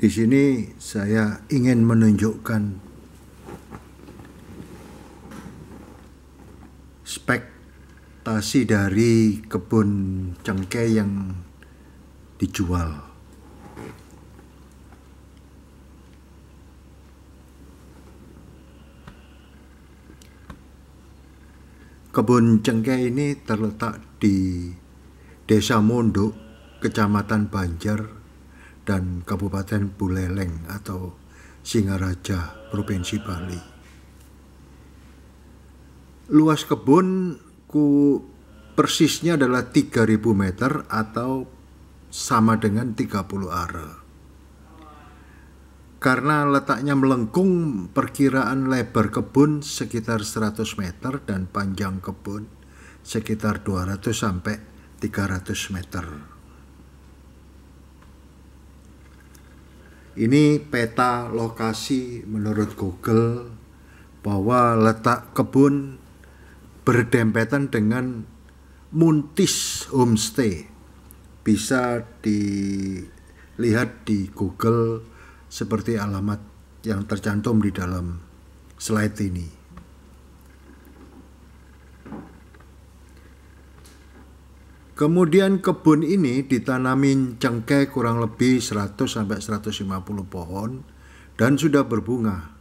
Di sini saya ingin menunjukkan spektasi dari kebun cengkeh yang dijual. Kebun cengkeh ini terletak di Desa Mondok, Kecamatan Banjar, dan Kabupaten Buleleng atau Singaraja, Provinsi Bali. Luas kebun persisnya adalah 3.000 meter atau sama dengan 30 are. Karena letaknya melengkung, perkiraan lebar kebun sekitar 100 meter dan panjang kebun sekitar 200 sampai 300 meter. Ini peta lokasi menurut Google bahwa letak kebun berdempetan dengan Muntis Homestay. Bisa dilihat di Google seperti alamat yang tercantum di dalam slide ini. Kemudian kebun ini ditanamin cengkeh kurang lebih 100 sampai 150 pohon dan sudah berbunga.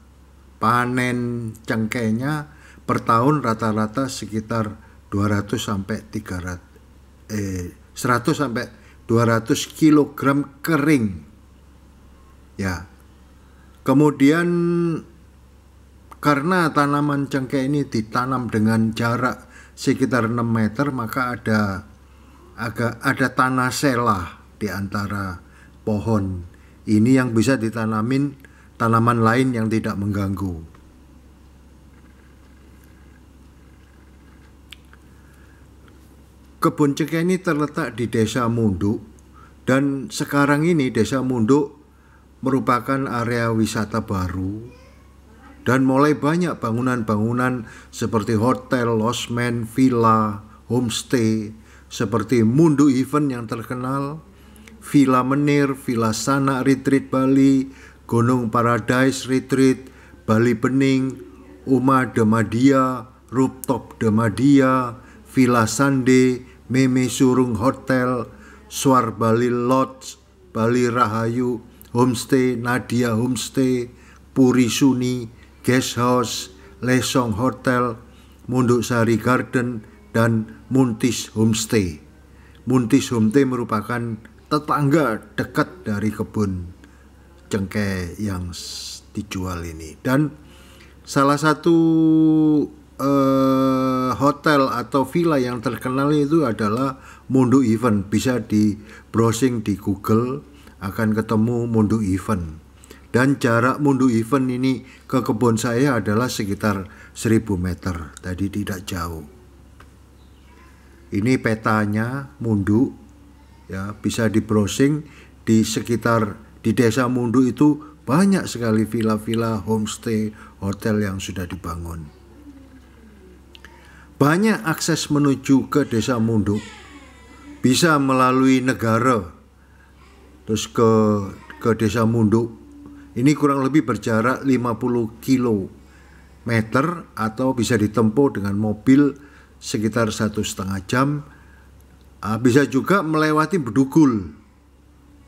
Panen cengkehnya per tahun rata-rata sekitar 100 sampai 200 kilogram kering. Ya. Kemudian karena tanaman cengkeh ini ditanam dengan jarak sekitar 6 meter, maka ada tanah selah di antara pohon ini yang bisa ditanamin tanaman lain yang tidak mengganggu. Kebun cengkeh ini terletak di Desa Munduk, dan sekarang ini Desa Munduk merupakan area wisata baru dan mulai banyak bangunan-bangunan seperti hotel, losmen, villa, homestay seperti Mundu Event yang terkenal, Villa Menir, Villa Sanak Retreat Bali, Gunung Paradise Retreat, Bali Bening, Uma Demadia, Rooftop Demadia, Villa Sande, Meme Surung Hotel, Swar Bali Lodge, Bali Rahayu Homestay, Nadia Homestay, Puri Suni, Guest House, Lesong Hotel, Munduk Sari Garden, dan Muntis Homestay. Muntis Homestay merupakan tetangga dekat dari kebun cengkeh yang dijual ini. Dan salah satu hotel atau villa yang terkenal itu adalah Mundu Event. Bisa di browsing di Google, akan ketemu Mundu Event. Dan jarak Mundu Event ini ke kebun saya adalah sekitar 1000 meter. Tadi tidak jauh. Ini petanya Mundu, ya, bisa di browsing. Di sekitar di Desa Mundu itu banyak sekali villa-villa, homestay, hotel yang sudah dibangun. Banyak akses menuju ke Desa Mundu. Bisa melalui negara terus ke Desa Munduk. Ini kurang lebih berjarak 50 kilometer atau bisa ditempuh dengan mobil sekitar 1,5 jam. Bisa juga melewati Bedugul.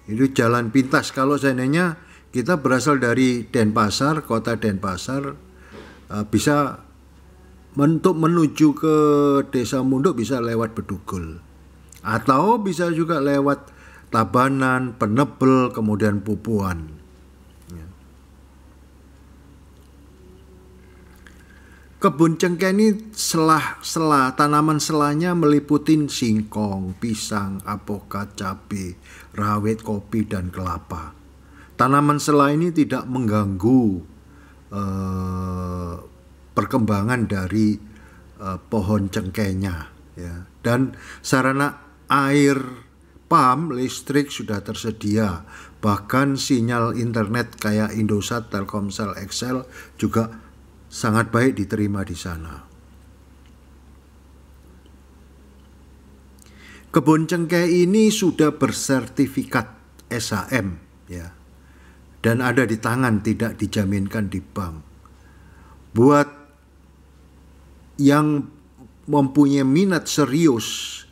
Itu jalan pintas. Kalau seandainya kita berasal dari Denpasar, kota Denpasar, bisa untuk menuju ke Desa Munduk bisa lewat Bedugul. Atau bisa juga lewat Tabanan, Penebel, kemudian Pupuan. Kebun cengkeh ini tanaman selanya meliputi singkong, pisang, apokat, cabai, rawit, kopi, dan kelapa. Tanaman sela ini tidak mengganggu perkembangan dari pohon cengkehnya, ya. Dan sarana air PAM, listrik sudah tersedia. Bahkan sinyal internet kayak Indosat, Telkomsel, XL juga sangat baik diterima di sana. Kebun cengkeh ini sudah bersertifikat SHM, ya. dan ada di tangan, tidak dijaminkan di bank. Buat yang mempunyai minat serius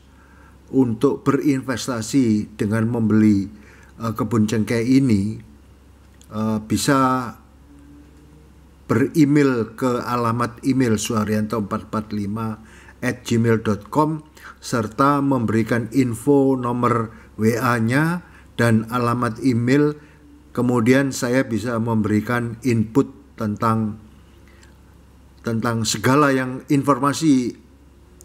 untuk berinvestasi dengan membeli kebun cengkeh ini, bisa beremail ke alamat email suharyanto445@gmail.com serta memberikan info nomor WA-nya dan alamat email. Kemudian saya bisa memberikan input tentang segala informasi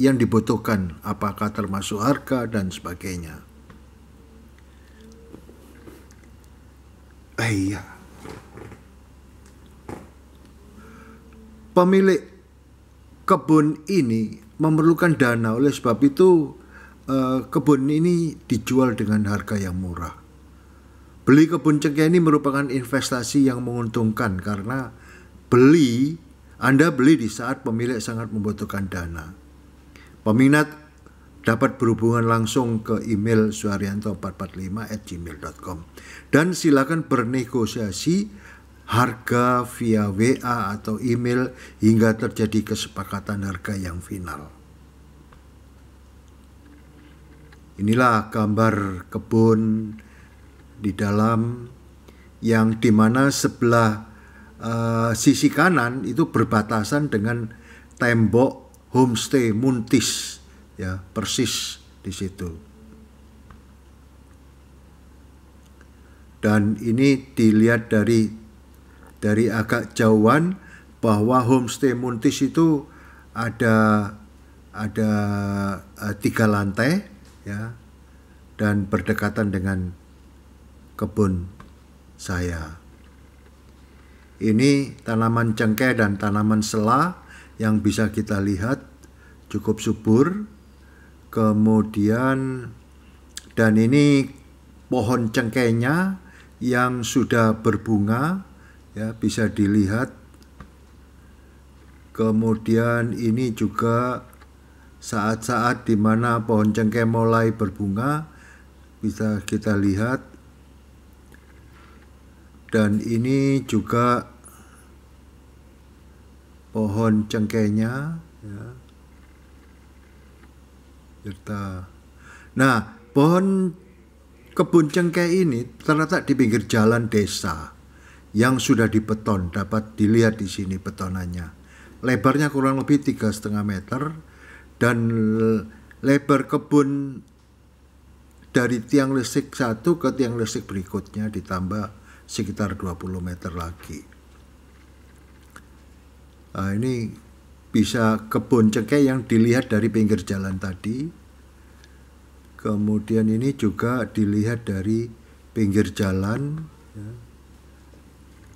yang dibutuhkan, apakah termasuk harga dan sebagainya. Iya. Pemilik kebun ini memerlukan dana, oleh sebab itu kebun ini dijual dengan harga yang murah. Beli kebun cengkeh ini merupakan investasi yang menguntungkan karena Anda beli di saat pemilik sangat membutuhkan dana. Peminat dapat berhubungan langsung ke email suharyanto445@gmail.com dan silakan bernegosiasi harga via WA atau email hingga terjadi kesepakatan harga yang final. Inilah gambar kebun di dalam, yang dimana sebelah sisi kanan itu berbatasan dengan tembok homestay Muntis, ya, persis di situ. Dan ini dilihat dari agak jauhan bahwa homestay Muntis itu ada 3 lantai, ya, dan berdekatan dengan kebun saya. Ini tanaman cengkeh dan tanaman sela yang bisa kita lihat cukup subur. Kemudian, dan ini pohon cengkehnya yang sudah berbunga, ya, bisa dilihat. Kemudian ini juga saat-saat di mana pohon cengkeh mulai berbunga bisa kita lihat. Dan ini juga pohon cengkehnya, ya. Nah, kebun cengkeh ini terletak di pinggir jalan desa yang sudah dibeton. Dapat dilihat di sini betonannya. Lebarnya kurang lebih 3,5 meter dan lebar kebun dari tiang listrik satu ke tiang listrik berikutnya ditambah sekitar 20 meter lagi. Nah, ini bisa kebun cengkeh yang dilihat dari pinggir jalan tadi. Kemudian ini juga dilihat dari pinggir jalan, ya.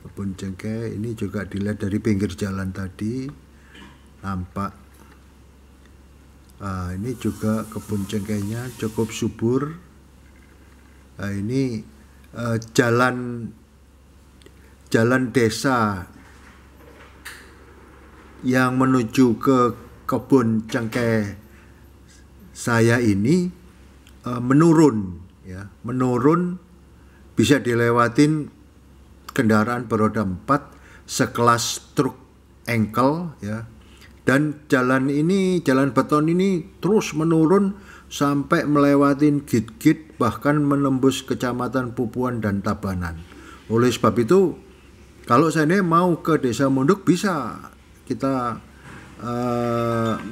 Kebun cengkeh ini juga dilihat dari pinggir jalan tadi, nampak. Nah, ini juga kebun cengkehnya cukup subur. Nah, ini jalan desa yang menuju ke kebun cengkeh saya ini menurun, ya, bisa dilewatin kendaraan beroda 4 sekelas truk engkel, ya. Dan jalan beton ini terus menurun sampai melewatin Git-Git, bahkan menembus kecamatan Pupuan dan Tabanan. Oleh sebab itu, kalau saya mau ke Desa Munduk, bisa kita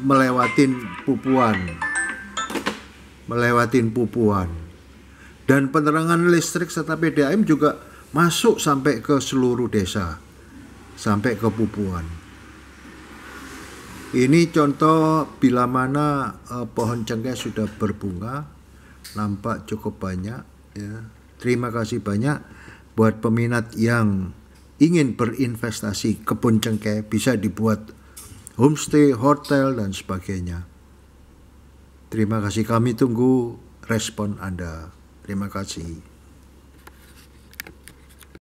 melewatin Pupuan. Dan penerangan listrik serta PDAM juga masuk sampai ke seluruh desa, sampai ke Pupuan. Ini contoh bila mana pohon cengkeh sudah berbunga, nampak cukup banyak, ya. Terima kasih banyak buat peminat yang ingin berinvestasi kebun cengkeh, bisa dibuat homestay, hotel, dan sebagainya. Terima kasih, kami tunggu respon Anda. Terima kasih.